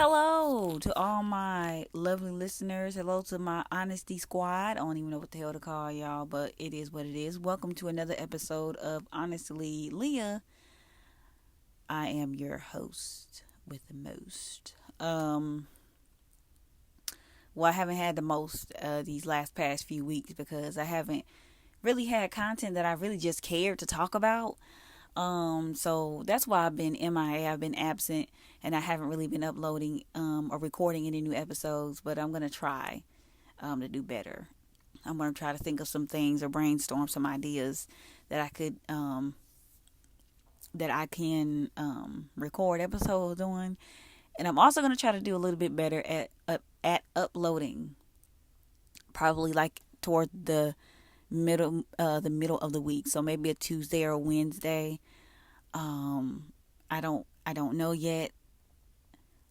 Hello to all my lovely listeners. Hello to my honesty squad. I don't even know what the hell to call y'all, but it is what it is. Welcome to another episode of Honestly Leah. I am your host with the most. Well, I haven't had the most these past few weeks because I haven't really had content that I really just cared to talk about. So that's why I've been MIA. I've been absent and I haven't really been uploading or recording any new episodes, but I'm going to try to do better. I'm going to try to think of some things or brainstorm some ideas that I can record episodes on. And I'm also going to try to do a little bit better at uploading. Probably like toward the middle of the week, so maybe a Tuesday or a Wednesday. I don't know yet,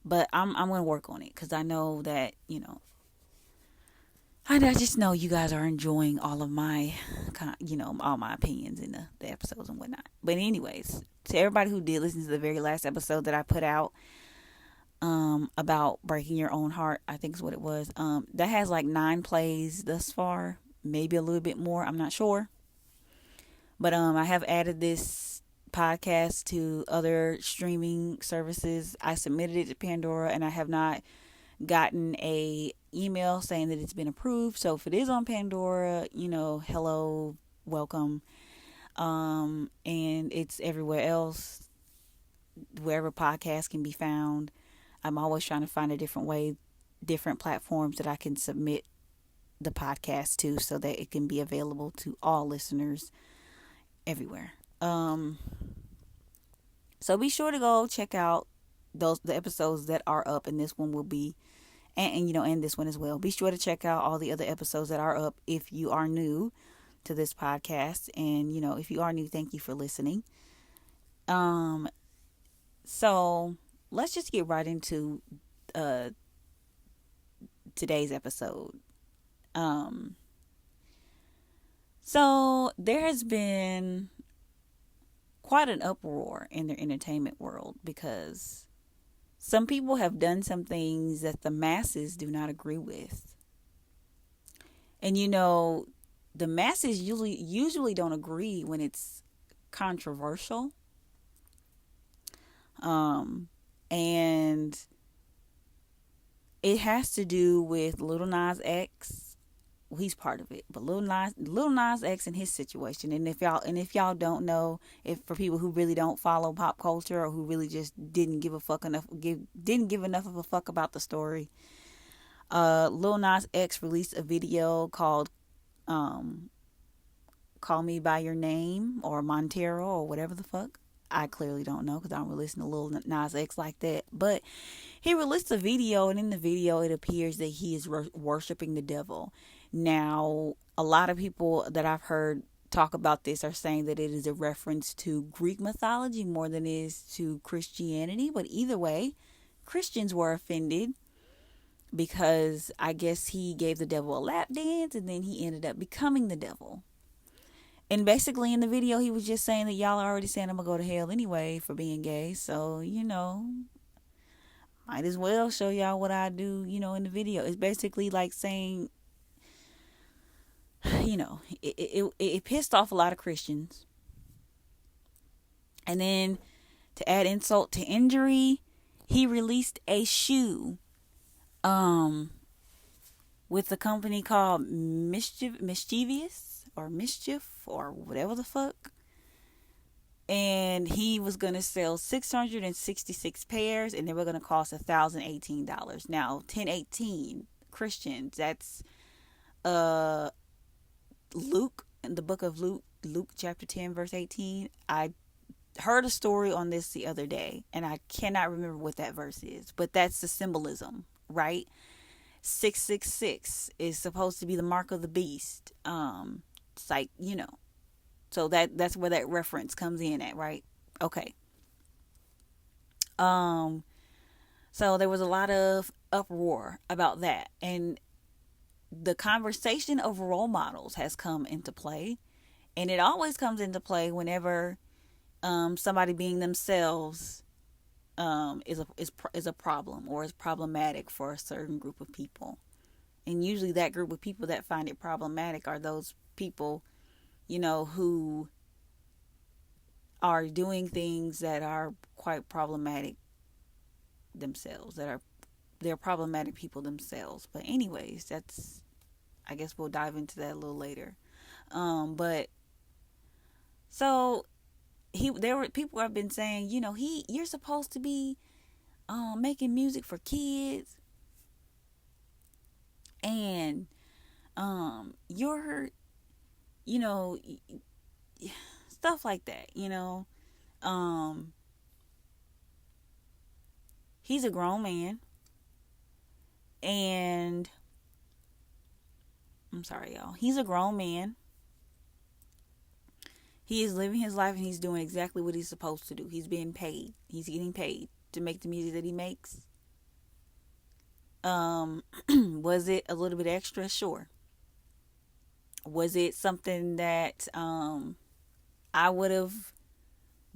but I'm gonna work on it because I know that I just know you guys are enjoying all of my all my opinions in the episodes and whatnot. But anyways, to everybody who did listen to the very last episode that I put out about breaking your own heart, I think is what it was. That has like 9 plays thus far, maybe a little bit more, I'm not sure. But I have added this podcast to other streaming services. I submitted it to Pandora and I have not gotten a email saying that it's been approved. So if it is on Pandora, hello, welcome. And it's everywhere else, wherever podcasts can be found. I'm always trying to find a different way, different platforms that I can submit the podcast to so that it can be available to all listeners everywhere. So be sure to go check out the episodes that are up, and this one will be, and this one as well. Be sure to check out all the other episodes that are up if you are new to this podcast, and if you are new, thank you for listening. So let's just get right into today's episode. So there has been quite an uproar in the entertainment world because some people have done some things that the masses do not agree with. And the masses usually don't agree when it's controversial. And it has to do with Lil Nas X. Well, he's part of it, but Lil Nas X and his situation. And if y'all don't know, if for people who really don't follow pop culture or who really just didn't give enough of a fuck about the story, Lil Nas X released a video called "Call Me by Your Name" or Montero or whatever the fuck. I clearly don't know because I don't really listen to Lil Nas X like that. But he released a video, and in the video, it appears that he is worshiping the devil. Now, a lot of people that I've heard talk about this are saying that it is a reference to Greek mythology more than it is to Christianity. But either way, Christians were offended because I guess he gave the devil a lap dance and then he ended up becoming the devil. And basically in the video, he was just saying that y'all are already saying I'm going to go to hell anyway for being gay. So, might as well show y'all what I do, in the video. It's basically like saying, it pissed off a lot of Christians. And then to add insult to injury, he released a shoe with a company called Mischievous or whatever the fuck. And he was going to sell 666 pairs and they were going to cost $1,018. Now, 1018 Christians, that's Luke, in the book of Luke chapter 10 verse 18. I heard a story on this the other day and I cannot remember what that verse is, but that's the symbolism, right? 666 is supposed to be the mark of the beast. It's like, so that's where that reference comes in at, right? Okay. So there was a lot of uproar about that, and the conversation of role models has come into play, and it always comes into play whenever somebody being themselves is a problem or is problematic for a certain group of people. And usually that group of people that find it problematic are those people, who are doing things that are quite problematic themselves, they're problematic people themselves. But anyways, that's, I guess we'll dive into that a little later. But so there were people have been saying, you're supposed to be making music for kids, and you're, you know stuff like that. He's a grown man, and I'm sorry, y'all. He's a grown man. He is living his life and he's doing exactly what he's supposed to do. He's being paid. He's getting paid to make the music that he makes. Was it a little bit extra? Sure. Was it something that I would have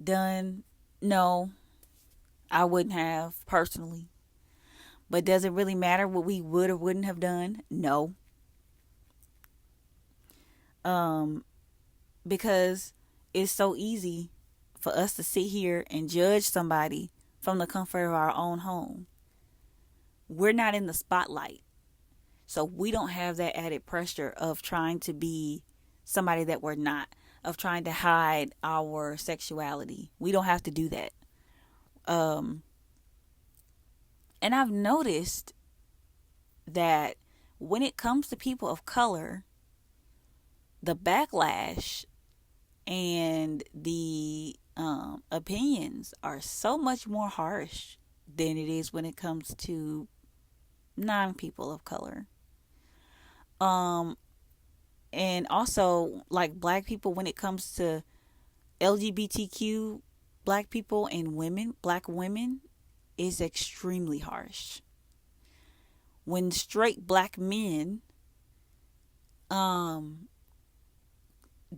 done? No, I wouldn't have personally. But does it really matter what we would or wouldn't have done? No. Because it's so easy for us to sit here and judge somebody from the comfort of our own home. We're not in the spotlight. So we don't have that added pressure of trying to be somebody that we're not, of trying to hide our sexuality. We don't have to do that. And I've noticed that when it comes to people of color, the backlash and the opinions are so much more harsh than it is when it comes to non-people of color. And also, like, black people, when it comes to LGBTQ black people and women, black women, is extremely harsh. When straight black men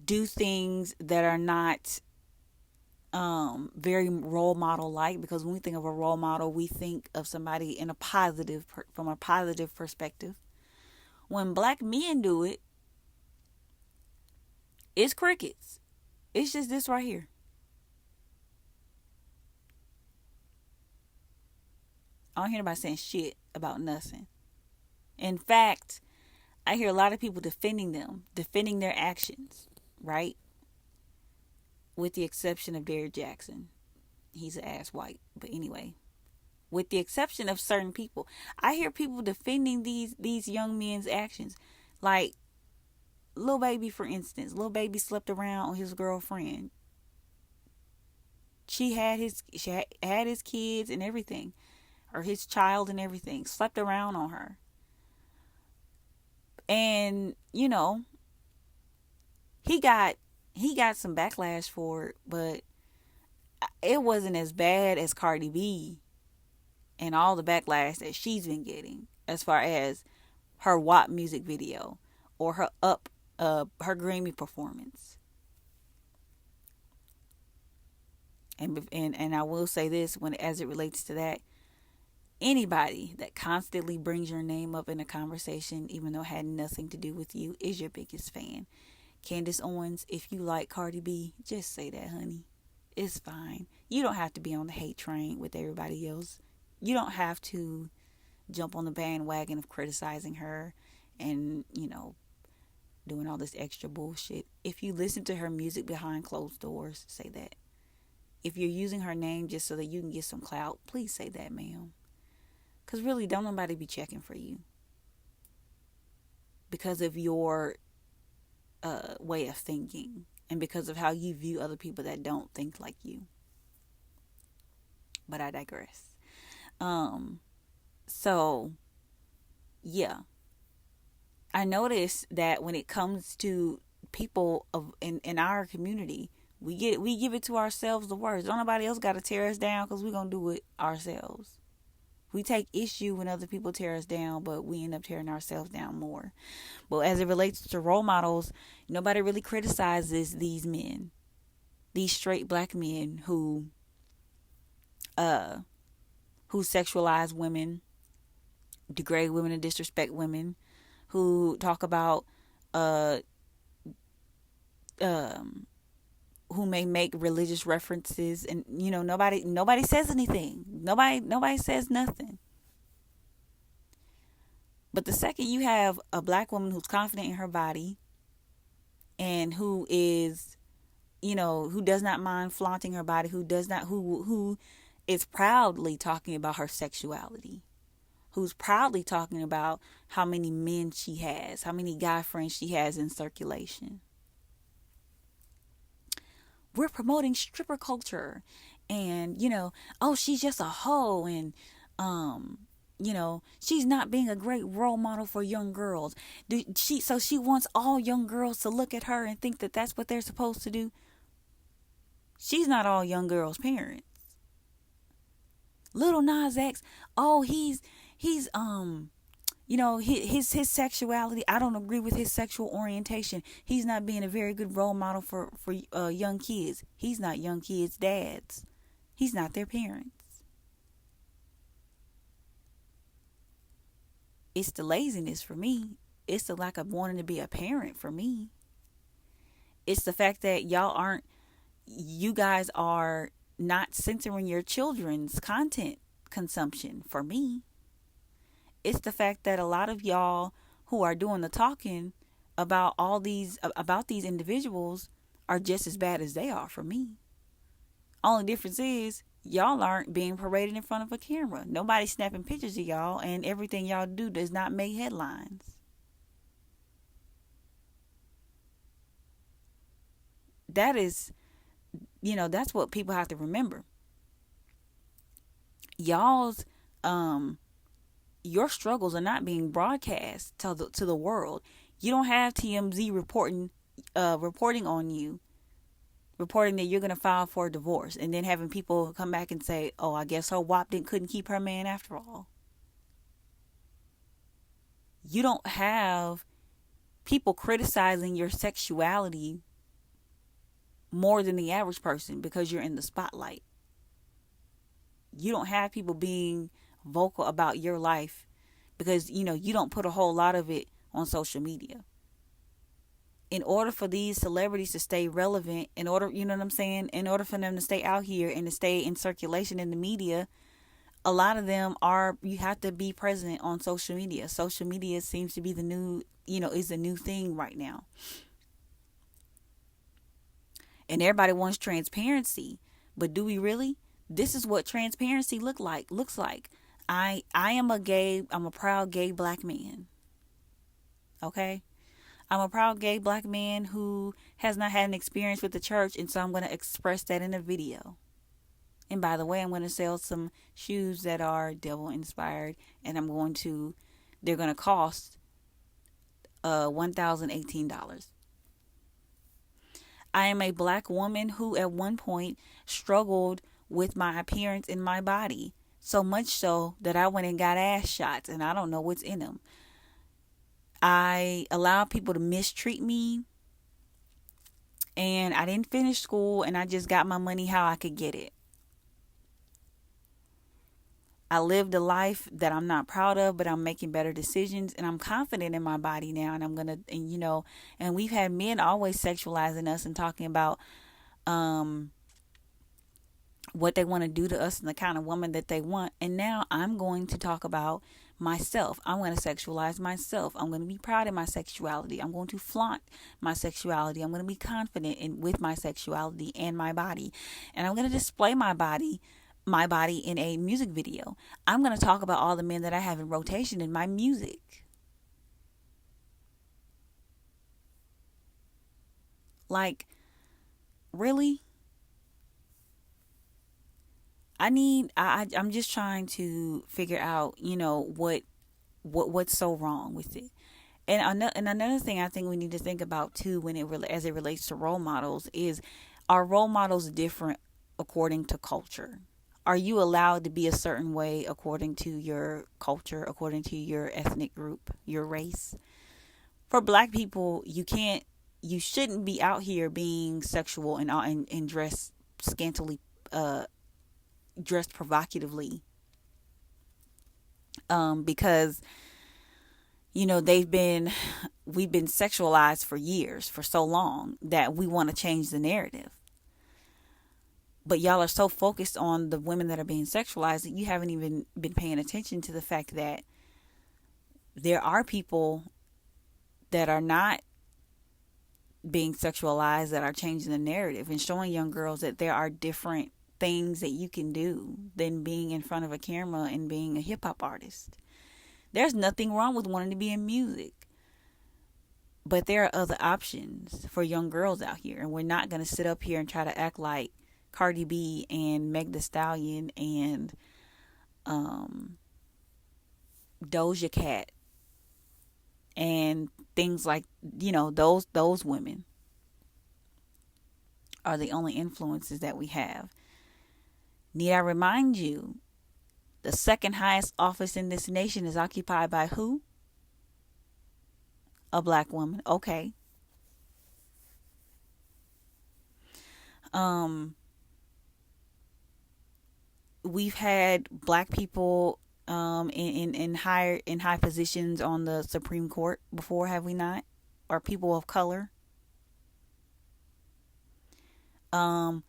do things that are not very role model like, because when we think of a role model, we think of somebody in a positive from a positive perspective. When black men do it, it's crickets. It's just this right here. I don't hear anybody saying shit about nothing. In fact, I hear a lot of people defending them, defending their actions, right? With the exception of Derrick Jackson. He's an ass white. But anyway, with the exception of certain people, I hear people defending these young men's actions. Like, Lil Baby, for instance. Lil Baby slept around on his girlfriend. She had his kids and everything. Or his child and everything. Slept around on her. And, he got some backlash for it, but it wasn't as bad as Cardi B and all the backlash that she's been getting as far as her WAP music video or her Grammy performance. And I will say this, as it relates to that, anybody that constantly brings your name up in a conversation, even though it had nothing to do with you, is your biggest fan. Candace Owens, if you like Cardi B, just say that, honey. It's fine. You don't have to be on the hate train with everybody else. You don't have to jump on the bandwagon of criticizing her and, doing all this extra bullshit. If you listen to her music behind closed doors, say that. If you're using her name just so that you can get some clout, please say that, ma'am. Because really, don't nobody be checking for you. Because of your way of thinking. And because of how you view other people that don't think like you. But I digress. So, yeah. I noticed that when it comes to people in our community, we give it to ourselves the worst. Don't nobody else got to tear us down because we're going to do it ourselves. We take issue when other people tear us down, but we end up tearing ourselves down more. But as it relates to role models, nobody really criticizes these men, these straight black men who who sexualize women, degrade women, and disrespect women, who talk about uh um who may make religious references, and nobody says anything. Nobody says nothing. But the second you have a black woman who's confident in her body and who is, who does not mind flaunting her body, who is proudly talking about her sexuality, who's proudly talking about how many men she has, how many guy friends she has in circulation. We're promoting stripper culture, and oh, she's just a hoe, and she's not being a great role model for young girls. So she wants all young girls to look at her and think that that's what they're supposed to do. She's not all young girls' parents. Lil Nas X, oh, he's his sexuality. I don't agree with his sexual orientation. He's not being a very good role model for young kids. He's not young kids' dads. He's not their parents. It's the laziness for me. It's the lack of wanting to be a parent for me. It's the fact that you guys are not censoring your children's content consumption for me. It's the fact that a lot of y'all who are doing the talking about these individuals are just as bad as they are for me. Only difference is y'all aren't being paraded in front of a camera. Nobody's snapping pictures of y'all, and everything y'all do does not make headlines. That is, that's what people have to remember. Your struggles are not being broadcast to the world. You don't have TMZ reporting on you, reporting that you're going to file for a divorce, and then having people come back and say, oh, I guess her WAP couldn't keep her man after all. You don't have people criticizing your sexuality more than the average person because you're in the spotlight. You don't have people being vocal about your life because you don't put a whole lot of it on social media. In order for these celebrities to stay relevant, in order for them to stay out here and to stay in circulation in the media, a lot of them you have to be present on social media. Social media seems to be the new, is the new thing right now. And everybody wants transparency, but do we really? This is what transparency looks like. I'm a proud gay black man. Okay? I'm a proud gay black man who has not had an experience with the church, and so I'm going to express that in a video. And by the way, I'm going to sell some shoes that are devil inspired, and they're going to cost $1,018. I am a black woman who at one point struggled with my appearance in my body. So much so that I went and got ass shots, and I don't know what's in them. I allowed people to mistreat me, and I didn't finish school, and I just got my money how I could get it. I lived a life that I'm not proud of, but I'm making better decisions, and I'm confident in my body now, and we've had men always sexualizing us and talking about what they want to do to us and the kind of woman that they want. And now I'm going to talk about myself. I'm going to sexualize myself. I'm going to be proud of my sexuality. I'm going to flaunt my sexuality. I'm going to be confident with my sexuality and my body. And I'm going to display my body in a music video. I'm going to talk about all the men that I have in rotation in my music. Like, really? I'm just trying to figure out, what's so wrong with it. And another thing I think we need to think about too, as it relates to role models, is, are role models different according to culture? Are you allowed to be a certain way according to your culture, according to your ethnic group, your race? For black people, you shouldn't be out here being sexual and dressed scantily, dressed provocatively Because we've been sexualized for years, for so long, that we want to change the narrative. But y'all are so focused on the women that are being sexualized that you haven't even been paying attention to the fact that there are people that are not being sexualized, that are changing the narrative and showing young girls that there are different things that you can do than being in front of a camera and being a hip hop artist. There's nothing wrong with wanting to be in music, but there are other options for young girls out here, and we're not going to sit up here and try to act like Cardi B and Meg Thee Stallion and Doja Cat and things like, those women are the only influences that we have. Need I remind you, the second highest office in this nation is occupied by who? A black woman. Okay. We've had black people in high positions on the Supreme Court before, have we not? Or people of color. One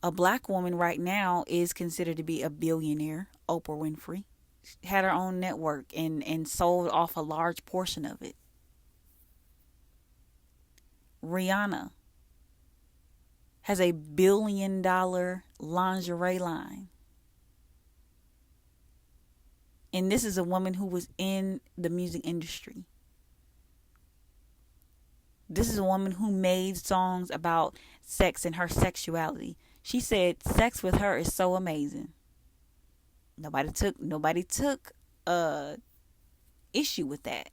a black woman right now is considered to be a billionaire. Oprah Winfrey had her own network and sold off a large portion of it. Rihanna has a $1 billion lingerie line. And this is a woman who was in the music industry. This is a woman who made songs about sex and her sexuality. She said sex with her is so amazing. Nobody took issue with that.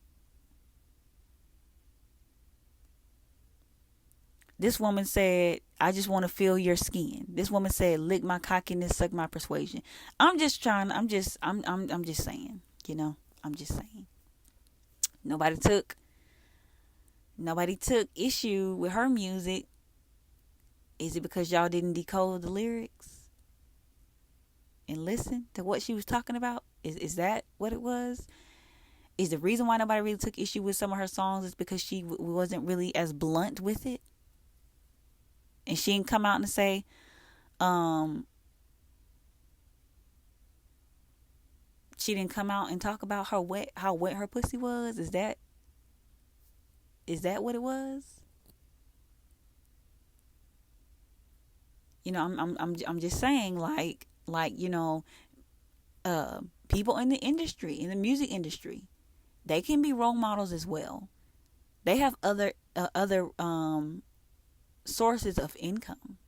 This woman said, I just want to feel your skin. This woman said, lick my cockiness, suck my persuasion. I'm just saying, I'm just saying. Nobody took issue with her music. Is it because y'all didn't decode the lyrics and listen to what she was talking about? Is that what it was? Is the reason why nobody really took issue with some of her songs is because she wasn't really as blunt with it? And she didn't come out and say, she didn't come out and talk about how wet her pussy was? Is that what it was? I'm just saying, people in the industry, in the music industry, they can be role models as well. They have other sources of income.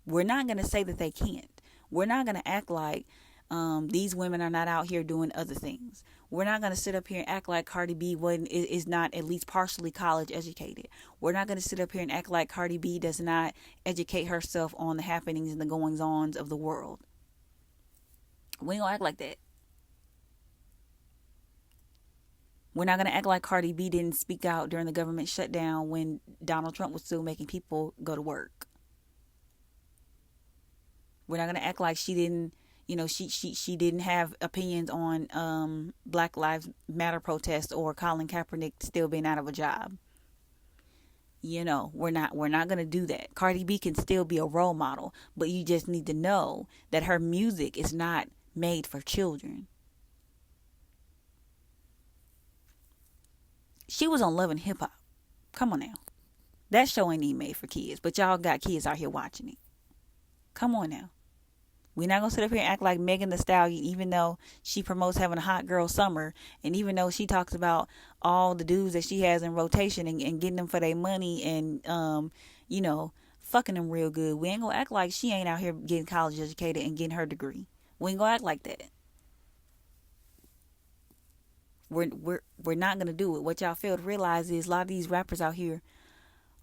We're not going to say that they can't. We're not going to act like these women are not out here doing other things. We're not going to sit up here and act like Cardi B is not at least partially college educated. We're not going to sit up here and act like Cardi B does not educate herself on the happenings and the goings-ons of the world. We ain't going to act like that. We're not going to act like Cardi B didn't speak out during the government shutdown when Donald Trump was still making people go to work. We're not going to act like she didn't, she didn't have opinions on Black Lives Matter protests or Colin Kaepernick still being out of a job. We're not going to do that. Cardi B can still be a role model, but you just need to know that her music is not made for children. She was on Love and Hip Hop. Come on now. That show ain't even made for kids, but y'all got kids out here watching it. Come on now. We're not going to sit up here and act like Megan Thee Stallion, even though she promotes having a hot girl summer, and even though she talks about all the dudes that she has in rotation and getting them for their money and, fucking them real good. We ain't going to act like she ain't out here getting college educated and getting her degree. We ain't going to act like that. We're not going to do it. What y'all fail to realize is a lot of these rappers out here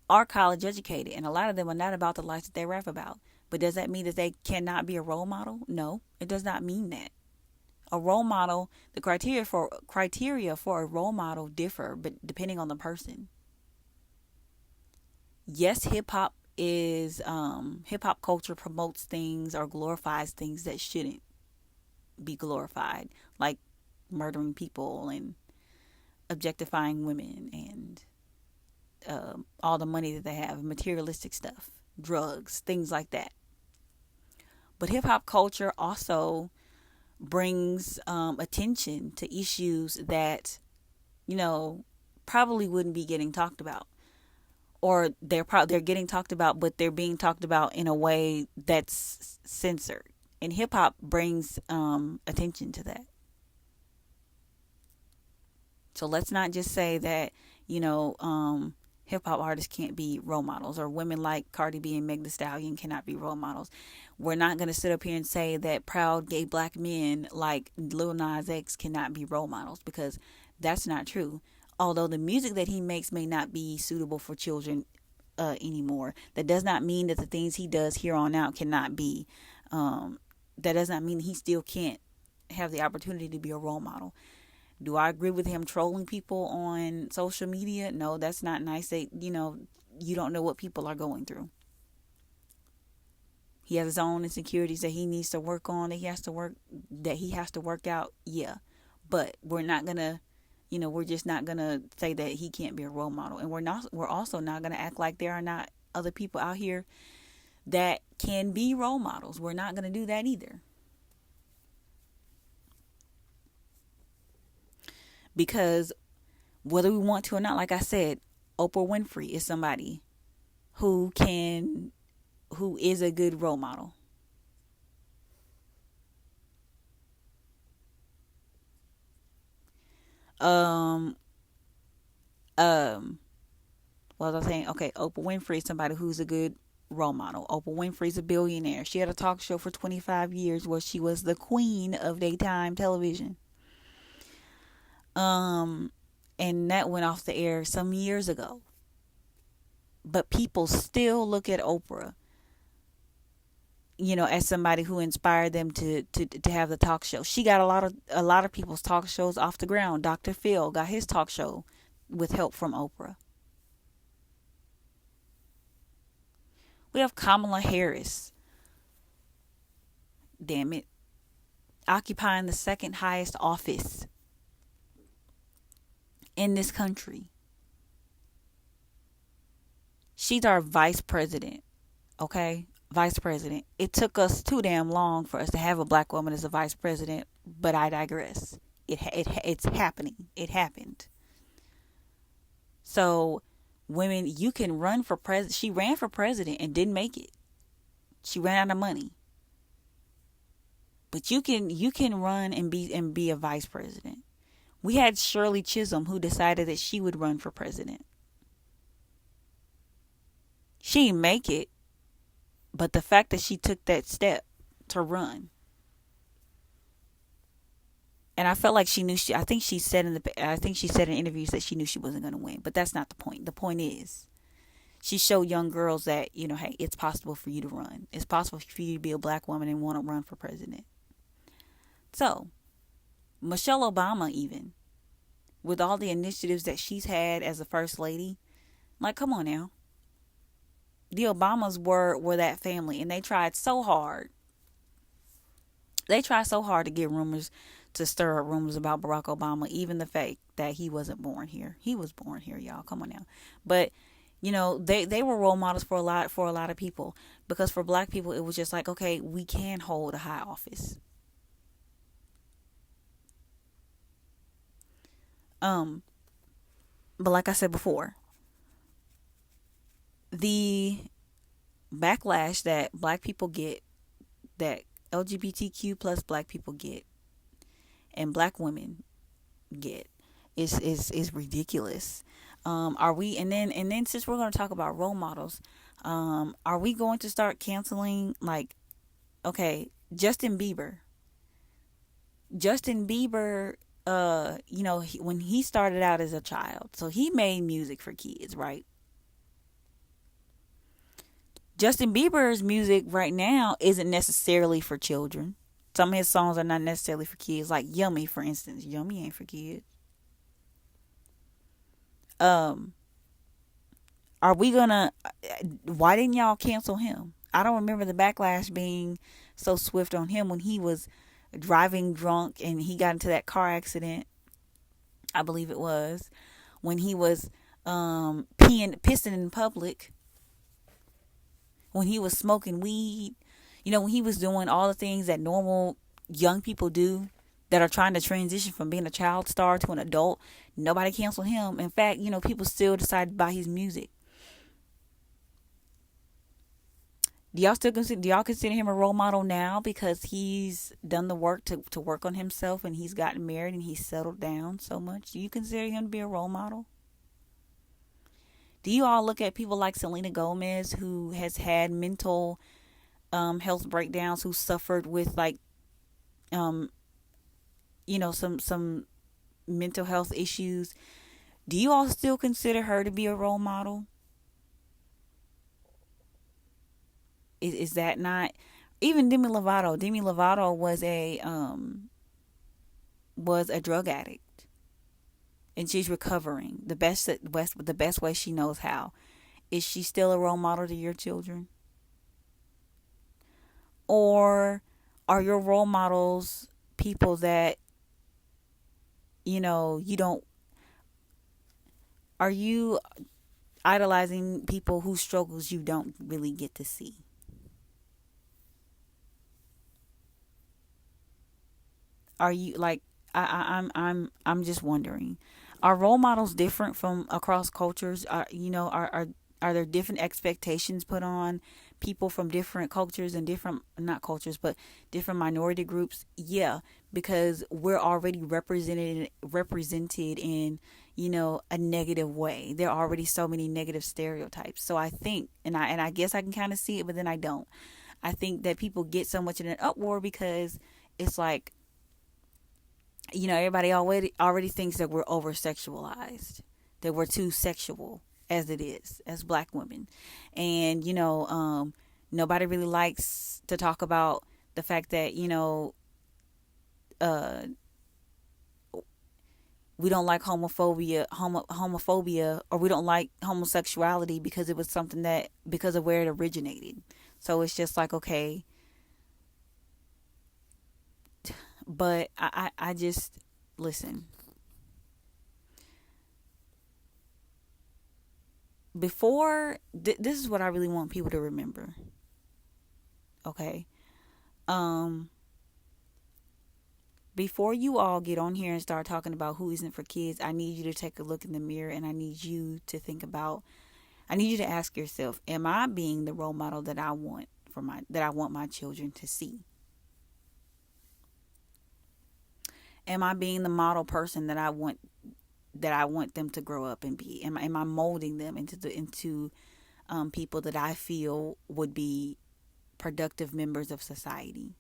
are college educated, and a lot of them are not about the life that they rap about. But does that mean that they cannot be a role model? No, it does not mean that. A role model, the criteria for a role model differ, but depending on the person. Yes, hip hop is hip hop culture promotes things or glorifies things that shouldn't be glorified, like murdering people and objectifying women and all the money that they have, materialistic stuff, drugs, things like that. But hip hop culture also brings attention to issues that, you know, probably wouldn't be getting talked about, or they're getting talked about, but they're being talked about in a way that's censored. And hip hop brings attention to that. So let's not just say that, hip hop artists can't be role models, or women like Cardi B and Meg Thee Stallion cannot be role models. We're not going to sit up here and say that proud gay black men like Lil Nas X cannot be role models, because that's not true. Although the music that he makes may not be suitable for children anymore, that does not mean that the things he does here on out cannot be. That does not mean he still can't have the opportunity to be a role model. Do I agree with him trolling people on social media? No, that's not nice. You don't know what people are going through. He has his own insecurities that he needs to work on, that he has to work out. Yeah. But we're not going to, we're just not going to say that he can't be a role model. And we're also not going to act like there are not other people out here that can be role models. We're not going to do that either. Because whether we want to or not, like I said, Oprah Winfrey is somebody who is a good role model. What was I saying? Okay, Oprah Winfrey is somebody who's a good role model. Oprah Winfrey's a billionaire. She had a talk show for 25 years where she was the queen of daytime television. And that went off the air some years ago. But people still look at Oprah, as somebody who inspired them to have the talk show. She got a lot of people's talk shows off the ground. Dr. Phil got his talk show with help from Oprah. We have Kamala Harris. Damn it. Occupying the second highest office in this country. She's our vice president. Okay? Vice president. It took us too damn long for us to have a black woman as a vice president, but I digress. It's happening. It happened. So, women, you can run for president. She ran for president and didn't make it. She ran out of money. But you can run and be a vice president. We had Shirley Chisholm, who decided that she would run for president. She didn't make it, but the fact that she took that step to run, and I felt like she knew I think she said in interviews that she knew she wasn't going to win, but that's not the point. The point is, she showed young girls that, hey, it's possible for you to run. It's possible for you to be a black woman and want to run for president. So, Michelle Obama, even with all the initiatives that she's had as a first lady, like, come on now. The Obamas were that family, and they tried so hard. They tried so hard to stir up rumors about Barack Obama, even the fact that he wasn't born here. He was born here, y'all. Come on now. But they were role models for a lot of people, because for black people it was just like, okay, we can hold a high office. But like I said before, the backlash that black people get, that LGBTQ plus black people get, and black women get, is ridiculous. Are we? And then since we're going to talk about role models, are we going to start canceling, like, okay, Justin Bieber? When he started out as a child, so he made music for kids, right? Justin Bieber's music right now isn't necessarily for children. Some of his songs are not necessarily for kids, like Yummy, for instance. Yummy ain't for kids. Are we gonna? Why didn't y'all cancel him? I don't remember the backlash being so swift on him when he was driving drunk and he got into that car accident. I believe it was when he was pissing in public, when he was smoking weed, when he was doing all the things that normal young people do that are trying to transition from being a child star to an adult. Nobody canceled him. In fact, people still decided to buy his music. Do y'all consider him a role model now because he's done the work to work on himself and he's gotten married and he's settled down so much? Do you consider him to be a role model? Do you all look at people like Selena Gomez, who has had mental health breakdowns, who suffered with like some mental health issues? Do you all still consider her to be a role model? Is that not even Demi Lovato? Demi Lovato was a drug addict, and she's recovering the best way she knows how. Is she still a role model to your children? Or are your role models people that you don't? Are you idolizing people whose struggles you don't really get to see? Are you like I'm just wondering, are role models different from across cultures? Are there different expectations put on people from different cultures and different, not cultures, but different minority groups? Yeah, because we're already represented in a negative way. There are already so many negative stereotypes. So I think, and I guess I can kind of see it, but then I don't. I think that people get so much in an uproar because it's like, everybody already thinks that we're over sexualized, that we're too sexual as it is as black women, and nobody really likes to talk about the fact that uh, we don't like homophobia, or we don't like homosexuality because it was something that because of where it originated. So it's just like, okay, but I just listen. This is what I really want people to remember. Okay, um, before you all get on here and start talking about who isn't for kids, I need you to take a look in the mirror and I need you to think about. I need you to ask yourself: am I being the role model that I want my children to see? Am I being the model person that I want them to grow up and be? Am I molding them into people that I feel would be productive members of society?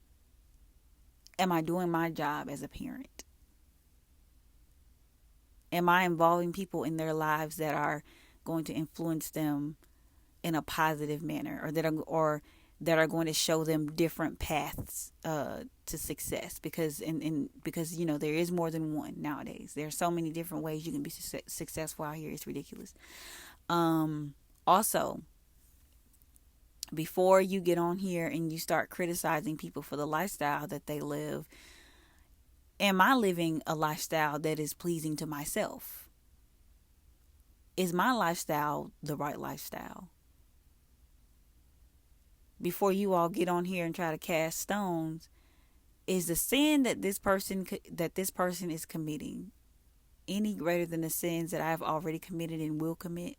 Am I doing my job as a parent? Am I involving people in their lives that are going to influence them in a positive manner, or that are going to show them different paths to success? Because there is more than one nowadays. There are so many different ways you can be successful out here. It's ridiculous. Also, before you get on here and you start criticizing people for the lifestyle that they live, am I living a lifestyle that is pleasing to myself? Is my lifestyle the right lifestyle? Before you all get on here and try to cast stones, is the sin that this person is committing any greater than the sins that I've already committed and will commit?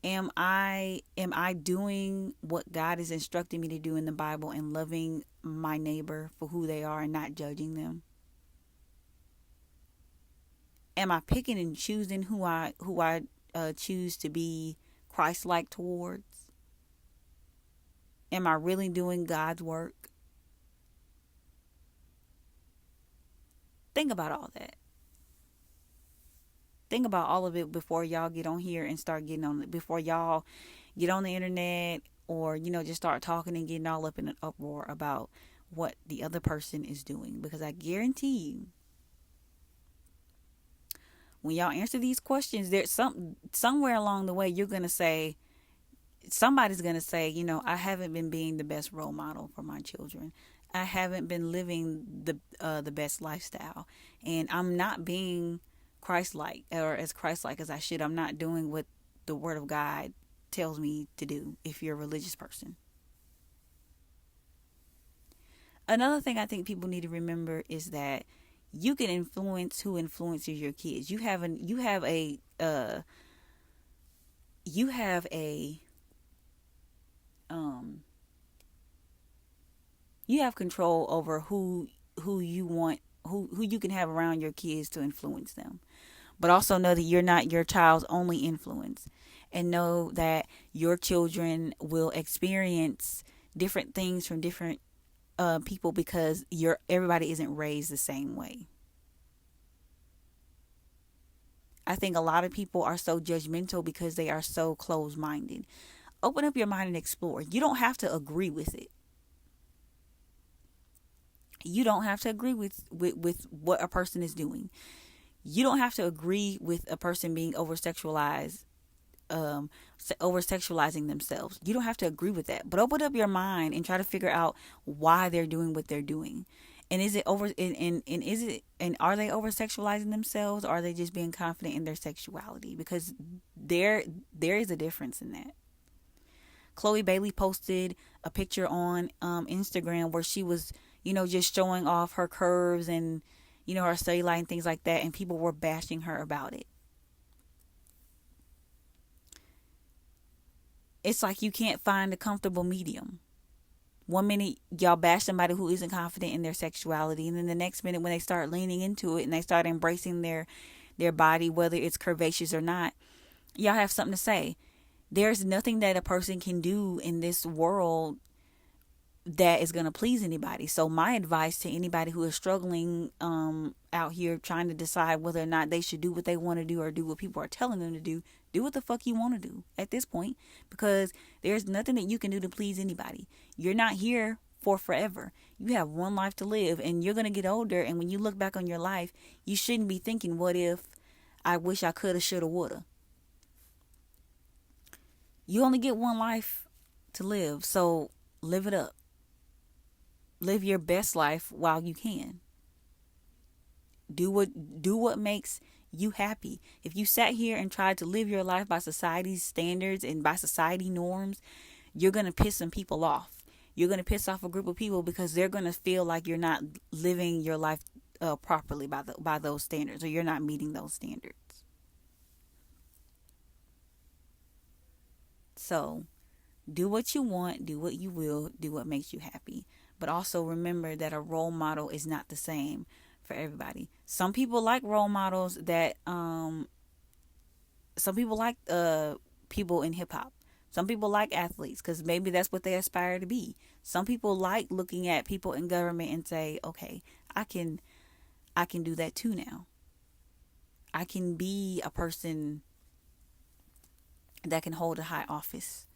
Am I doing what God is instructing me to do in the Bible and loving my neighbor for who they are and not judging them? Am I picking and choosing who I choose to be Christ-like towards? Am I really doing God's work? Think about all that. Think about all of it before y'all get on here and start getting on it. Before y'all get on the internet, or just start talking and getting all up in an uproar about what the other person is doing. Because I guarantee you, When y'all answer these questions, there's somewhere along the way you're gonna say, somebody's gonna say, I haven't been being the best role model for my children. I haven't been living the best lifestyle, and I'm not being Christ-like, or as Christ-like as I should. I'm not doing what the Word of God tells me to do. If you're a religious person, another thing I think people need to remember is that you can influence who influences your kids. You have a um you have control over who you want, who you can have around your kids to influence them. But also know that you're not your child's only influence, and know that your children will experience different things from different people, because everybody isn't raised the same way. I think a lot of people are so judgmental because they are so closed-minded. Open up your mind and explore. You don't have to agree with it. You don't have to agree with what a person is doing. You don't have to agree with a person being over sexualizing themselves. You don't have to agree with that. But open up your mind and try to figure out why they're doing what they're doing. And is it over and are they over sexualizing themselves, or are they just being confident in their sexuality? Because there is a difference in that. Chloe Bailey posted a picture on Instagram where she was, just showing off her curves and, her cellulite and things like that, and people were bashing her about it. It's like you can't find a comfortable medium. One minute y'all bash somebody who isn't confident in their sexuality, and then the next minute when they start leaning into it and they start embracing their body, whether it's curvaceous or not, y'all have something to say. There's nothing that a person can do in this world that is going to please anybody. So my advice to anybody who is struggling out here trying to decide whether or not they should do what they want to do or do what people are telling them to do what the fuck you want to do at this point, because there's nothing that you can do to please anybody. You're not here for forever. You have one life to live, and you're going to get older, and when you look back on your life, you shouldn't be thinking, what if I wish I coulda, shoulda, woulda. You only get one life to live, so live it up. Live your best life while you can. Do what makes you happy. If you sat here and tried to live your life by society's standards and by society norms, you're going to piss some people off. You're going to piss off a group of people because they're going to feel like you're not living your life properly by those standards, or you're not meeting those standards. So, do what you want, do what you will, do what makes you happy. But also remember that a role model is not the same for everybody. Some people like role models that some people like people in hip hop. Some people like athletes because maybe that's what they aspire to be. Some people like looking at people in government and say, okay, I can do that too now. I can be a person that can hold a high office.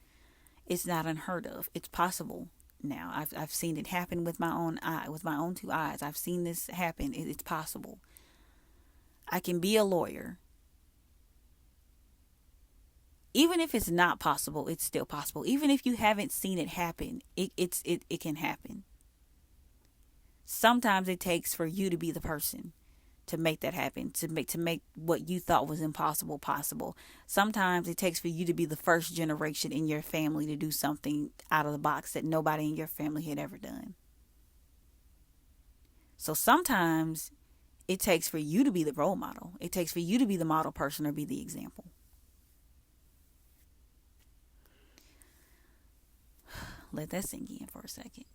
It's not unheard of. It's possible now. I've seen it happen with my own two eyes. I've seen this happen. It's possible. I can be a lawyer. Even if it's not possible, it's still possible. Even if you haven't seen it happen, it can happen. Sometimes it takes for you to be the person to make that happen, to make what you thought was impossible possible. Sometimes it takes for you to be the first generation in your family to do something out of the box that nobody in your family had ever done. So sometimes it takes for you to be the role model. It takes for you to be the model person or be the example. Let that sink in for a second.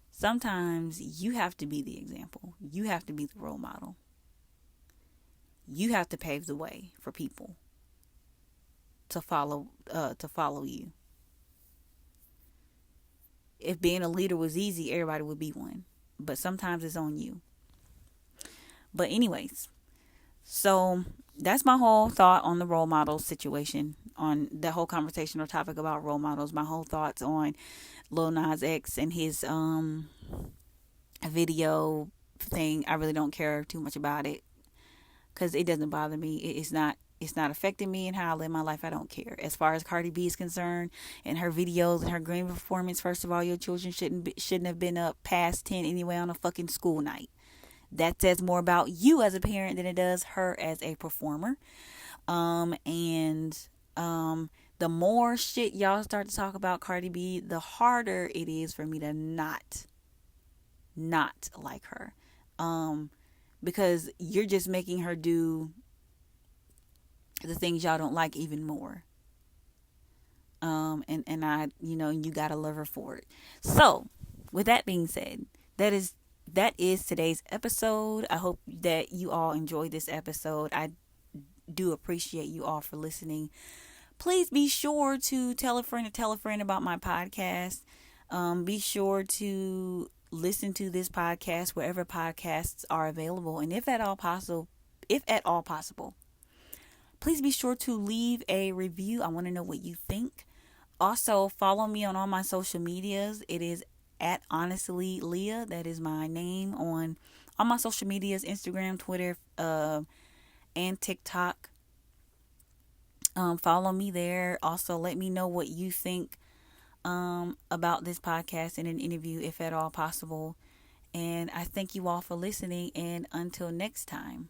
Sometimes you have to be the example. You have to be the role model. You have to pave the way for people to follow you. If being a leader was easy, everybody would be one. But sometimes it's on you. But anyways, so that's my whole thought on the role model situation, on the whole conversation or topic about role models. My whole thoughts on Lil Nas X and his video thing. I really don't care too much about it because it doesn't bother me. It's not affecting me and how I live my life. I don't care. As far as Cardi B is concerned and her videos and her Grammy performance, first of all, your children shouldn't have been up past 10 anyway on a fucking school night. That says more about you as a parent than it does her as a performer. And the more shit y'all start to talk about Cardi B, the harder it is for me to not like her. Because you're just making her do the things y'all don't like even more. And I, you gotta love her for it. So, with that being said, that is today's episode. I hope that you all enjoyed this episode. I do appreciate you all for listening. Please be sure to tell a friend about my podcast. Be sure to listen to this podcast wherever podcasts are available, and if at all possible, please be sure to leave a review. I want to know what you think. Also, follow me on all my social medias. It is at Honestly Leah. That is my name on all my social medias: Instagram, Twitter, and TikTok. Follow me there. Also, let me know what you think about this podcast and an interview, if at all possible. And I thank you all for listening. And until next time.